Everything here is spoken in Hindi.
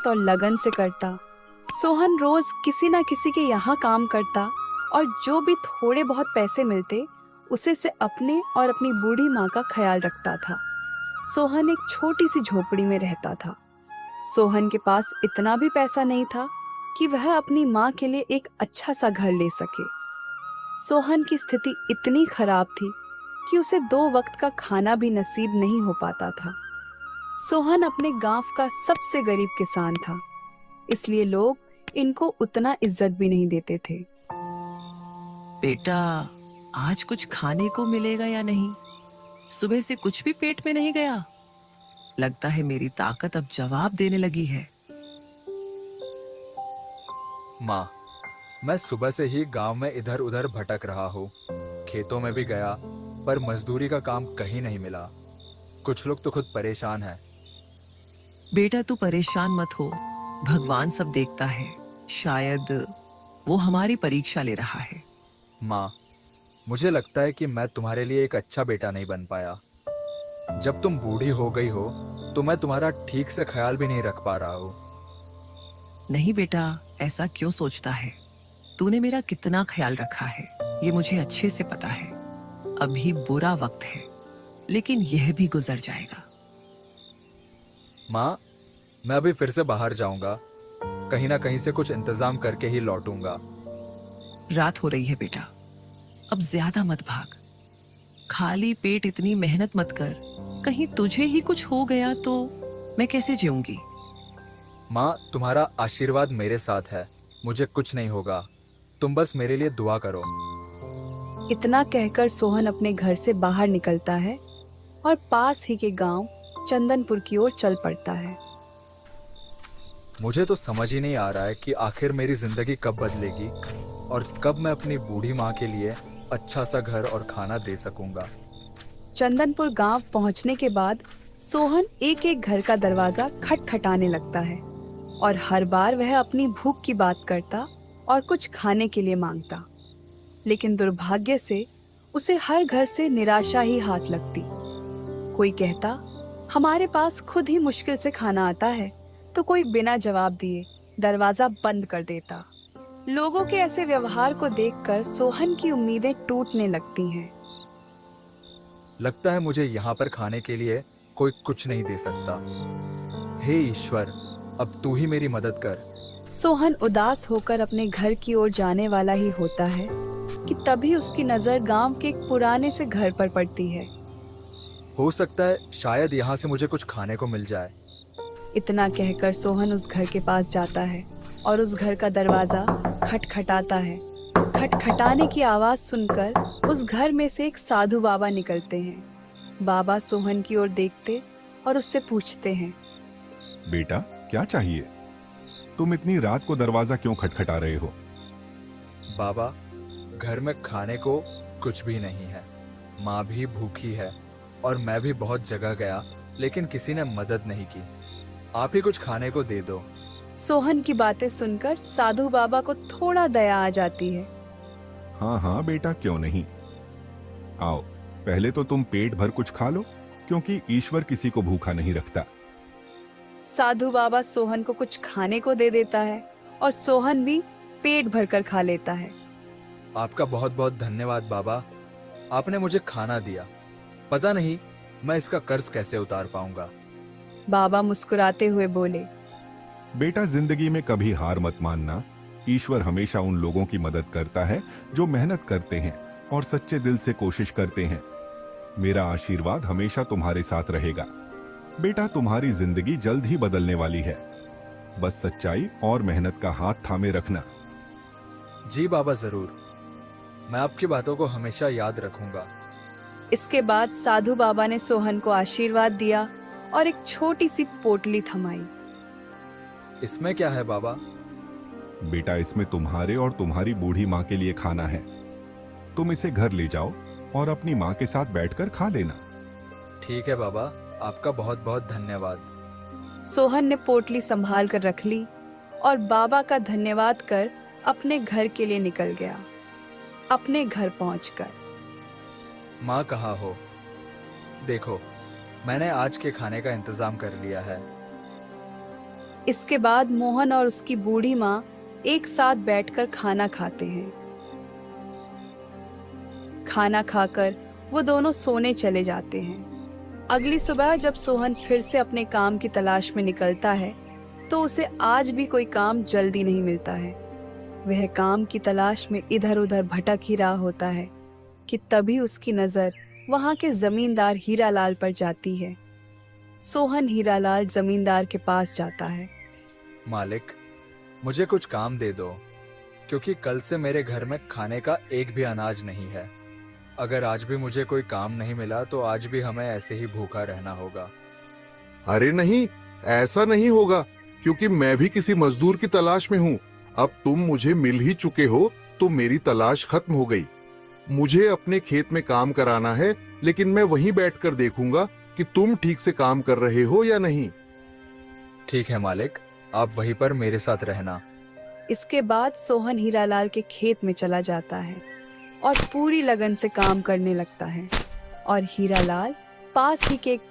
मेहनत और लगन से करता। सोहन रोज किसी ना किसी के यहाँ काम करता और जो भी थोड़े बहुत पैसे मिलते उसे से अपने और अपनी बूढ़ी माँ का ख्याल रखता था। सोहन एक छोटी सी झोपड़ी में रहता था। सोहन के पास इतना भी पैसा नहीं था कि वह अपनी माँ के लिए एक अच्छा सा घर ले सके। सोहन की स्थिति इतनी खराब थी कि उसे 2 वक्त का खाना भी नसीब नहीं हो पाता था। सोहन अपने गांव का सबसे गरीब किसान था, इसलिए लोग इनको उतना इज्जत भी नहीं देते थे। बेटा, आज कुछ खाने को मिलेगा या नहीं? सुबह से कुछ भी पेट में नहीं गया। लगता है मेरी ताकत अब जवाब देने लगी है। माँ, मैं सुबह से ही गांव में इधर उधर भटक रहा हूँ। खेतों में भी गया पर मजदूरी का काम कहीं नहीं मिला। कुछ लोग तो खुद परेशान हैं। बेटा, तू परेशान मत हो। भगवान सब देखता है। शायद वो हमारी परीक्षा ले रहा है। माँ, मुझे लगता है कि मैं तुम्हारे लिए एक अच्छा बेटा नहीं बन पाया। जब तुम बूढ़ी हो गई हो तो मैं तुम्हारा ठीक से ख्याल भी नहीं रख पा रहा हूँ। नहीं बेटा, ऐसा क्यों सोचता है? तूने मेरा कितना ख्याल रखा है ये मुझे अच्छे से पता है। अभी बुरा वक्त है, लेकिन यह भी गुजर जाएगा। माँ, मैं अभी फिर से बाहर जाऊंगा। कहीं ना कहीं से कुछ इंतजाम करके ही लौटूंगा। रात हो रही है बेटा, अब ज्यादा मत भाग। खाली पेट इतनी मेहनत मत कर। कहीं तुझे ही कुछ हो गया तो मैं कैसे जीऊंगी? माँ, तुम्हारा आशीर्वाद मेरे साथ है। मुझे कुछ नहीं होगा। तुम बस मेरे लिए दुआ करो। इतना कहकर सोहन अपने घर से बाहर निकलता है और पास ही के गांव चंदनपुर की ओर चल पड़ता है। मुझे तो समझ ही नहीं आ रहा है कि आखिर मेरी जिंदगी कब बदलेगी और कब मैं अपनी बूढ़ी माँ के लिए अच्छा सा घर और खाना दे सकूंगा। चंदनपुर गांव पहुंचने के बाद सोहन एक एक घर का दरवाजा खटखटाने लगता है और हर बार वह अपनी भूख की बात करता और कुछ खाने के लिए मांगता। लेकिन दुर्भाग्य से उसे हर घर से निराशा ही हाथ लगती। कोई कहता, हमारे पास खुद ही मुश्किल से खाना आता है, तो कोई बिना जवाब दिए दरवाजा बंद कर देता। लोगों के ऐसे व्यवहार को देखकर सोहन की उम्मीदें टूटने लगती हैं। लगता है मुझे यहाँ पर खाने के लिए कोई कुछ नहीं दे सकता। हे ईश्वर, अब तू ही मेरी मदद कर। सोहन उदास होकर अपने घर की ओर जाने वाला ही होता है कि तभी उसकी नजर गांव के एक पुराने से घर पर पड़ती है। हो सकता है शायद यहाँ से मुझे कुछ खाने को मिल जाए। इतना कहकर सोहन उस घर के पास जाता है और उस घर का दरवाजा खटखटाता है। खटखटाने की आवाज सुनकर उस घर में से एक साधु बाबा निकलते हैं। बाबा सोहन की ओर देखते और उससे पूछते हैं, बेटा, क्या चाहिए? तुम इतनी रात को दरवाजा क्यों खटखटा रहे हो? बाबा, घर में खाने को कुछ भी नहीं है। माँ भी भूखी है और मैं भी बहुत जगह गया, लेकिन किसी ने मदद नहीं की। आप ही कुछ खाने को दे दो। सोहन की बातें सुनकर साधु बाबा को थोड़ा दया आ जाती है। हाँ हाँ बेटा, क्यों नहीं। आओ, पहले तो तुम पेट भर कुछ खा लो, क्योंकि ईश्वर किसी को भूखा नहीं रखता। साधु बाबा सोहन को कुछ खाने को दे देता है और सोहन भी पेट भरकर खा लेता है। आपका बहुत बहुत धन्यवाद बाबा। आपने मुझे खाना दिया। पता नहीं मैं इसका कर्ज कैसे उतार पाऊंगा। बाबा मुस्कुराते हुए बोले, बेटा, जिंदगी में कभी हार मत मानना। ईश्वर हमेशा उन लोगों की मदद करता है जो मेहनत करते हैं और सच्चे दिल से कोशिश करते हैं। मेरा आशीर्वाद हमेशा तुम्हारे साथ रहेगा। बेटा, तुम्हारी जिंदगी जल्द ही बदलने वाली है। बस सच्चाई और मेहनत का हाथ थामे रखना। जी बाबा, जरूर। मैं आपकी बातों को हमेशा याद रखूंगा। इसके बाद साधु बाबा ने सोहन को आशीर्वाद दिया और एक छोटी सी पोटली थमाई। इसमें क्या है बाबा? बेटा, इसमें तुम्हारे और तुम्हारी बूढ़ी माँ के लिए खाना है। तुम इसे घर ले जाओ और अपनी माँ के साथ बैठकर खा लेना। ठीक है बाबा, आपका बहुत बहुत धन्यवाद। सोहन ने पोटली संभाल कर रख ली और बाबा का धन्यवाद कर अपने घर के लिए निकल गया। अपने घर पहुंचकर, माँ कहाँ हो? देखो, मैंने आज के खाने का इंतजाम कर लिया है। इसके बाद मोहन और उसकी बूढ़ी माँ एक साथ बैठकर खाना खाते हैं। खाना खाकर वो दोनों सोने चले जाते हैं। अगली सुबह जब सोहन फिर से अपने काम की तलाश में निकलता है तो उसे आज भी कोई काम जल्दी नहीं मिलता है। वह काम की तलाश में इधर उधर भटक ही रहा होता है कि तभी उसकी नज़र वहाँ के जमींदार हीरालाल पर जाती है। सोहन हीरालाल जमींदार के पास जाता है। मालिक, मुझे कुछ काम दे दो, क्योंकि कल से मेरे घर में खाने का एक भी अनाज नहीं है। अगर आज भी मुझे कोई काम नहीं मिला तो आज भी हमें ऐसे ही भूखा रहना होगा। अरे नहीं, ऐसा नहीं होगा, क्योंकि मैं भी किसी मजदूर की तलाश में हूँ। अब तुम मुझे मिल ही चुके हो तो मेरी तलाश खत्म हो गई। मुझे अपने खेत में काम कराना है, लेकिन मैं वहीं बैठकर देखूंगा कि तुम ठीक से काम कर रहे हो या नहीं। ठीक है मालिक, आप वहीं पर मेरे साथ रहना। इसके बाद सोहन हीरालाल के खेत में चला जाता है और पूरी लगन से काम करने लगता है और हीरालाल पास ही के एक